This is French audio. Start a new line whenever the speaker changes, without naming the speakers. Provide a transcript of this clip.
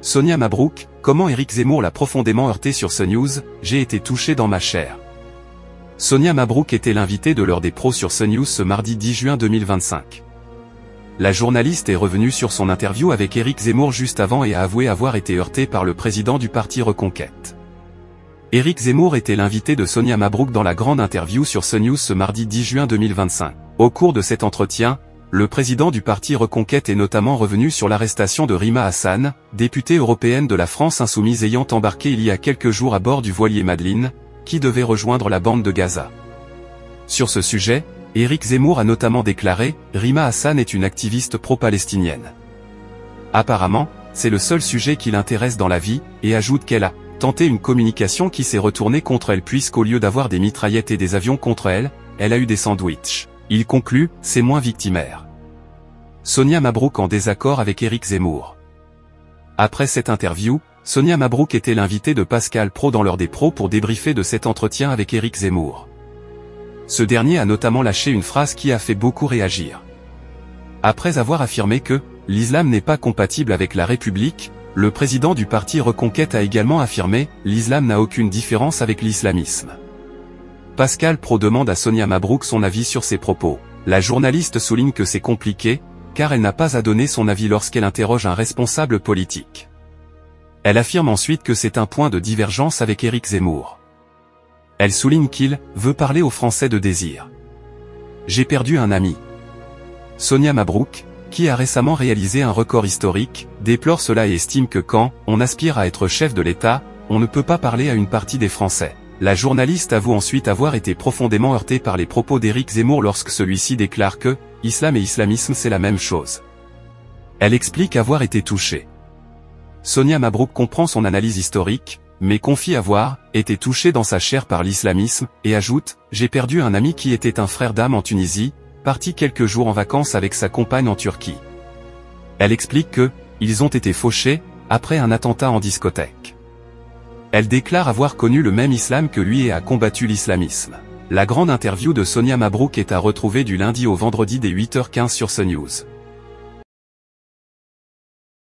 Sonia Mabrouk, comment Éric Zemmour l'a profondément heurté sur CNews, j'ai été touché dans ma chair. Sonia Mabrouk était l'invitée de l'heure des pros sur CNews ce mardi 10 juin 2025. La journaliste est revenue sur son interview avec Éric Zemmour juste avant et a avoué avoir été heurtée par le président du parti Reconquête. Éric Zemmour était l'invité de Sonia Mabrouk dans la grande interview sur CNews ce mardi 10 juin 2025. Au cours de cet entretien, le président du parti Reconquête est notamment revenu sur l'arrestation de Rima Hassan, députée européenne de la France insoumise ayant embarqué il y a quelques jours à bord du voilier Madeleine, qui devait rejoindre la bande de Gaza. Sur ce sujet, Éric Zemmour a notamment déclaré « Rima Hassan est une activiste pro-palestinienne. Apparemment, c'est le seul sujet qui l'intéresse dans la vie » et ajoute qu'elle a « tenté une communication qui s'est retournée contre elle puisqu'au lieu d'avoir des mitraillettes et des avions contre elle, elle a eu des sandwichs ». Il conclut « c'est moins victimaire ». Sonia Mabrouk en désaccord avec Éric Zemmour. Après cette interview, Sonia Mabrouk était l'invitée de Pascal Praud dans l'heure des pros pour débriefer de cet entretien avec Éric Zemmour. Ce dernier a notamment lâché une phrase qui a fait beaucoup réagir. Après avoir affirmé que « l'islam n'est pas compatible avec la République », le président du parti Reconquête a également affirmé « l'islam n'a aucune différence avec l'islamisme ». Pascal Praud demande à Sonia Mabrouk son avis sur ses propos. La journaliste souligne que c'est compliqué, car elle n'a pas à donner son avis lorsqu'elle interroge un responsable politique. Elle affirme ensuite que c'est un point de divergence avec Éric Zemmour. Elle souligne qu'il « veut parler aux Français de désir. J'ai perdu un ami ». Sonia Mabrouk, qui a récemment réalisé un record historique, déplore cela et estime que quand on aspire à être chef de l'État, on ne peut pas parler à une partie des Français. La journaliste avoue ensuite avoir été profondément heurtée par les propos d'Éric Zemmour lorsque celui-ci déclare que « islam et islamisme c'est la même chose ». Elle explique avoir été touchée. Sonia Mabrouk comprend son analyse historique, mais confie avoir été touchée dans sa chair par l'islamisme, et ajoute « j'ai perdu un ami qui était un frère d'âme en Tunisie, parti quelques jours en vacances avec sa compagne en Turquie ». Elle explique que « ils ont été fauchés, après un attentat en discothèque ». Elle déclare avoir connu le même islam que lui et a combattu l'islamisme. La grande interview de Sonia Mabrouk est à retrouver du lundi au vendredi dès 8h15 sur CNews.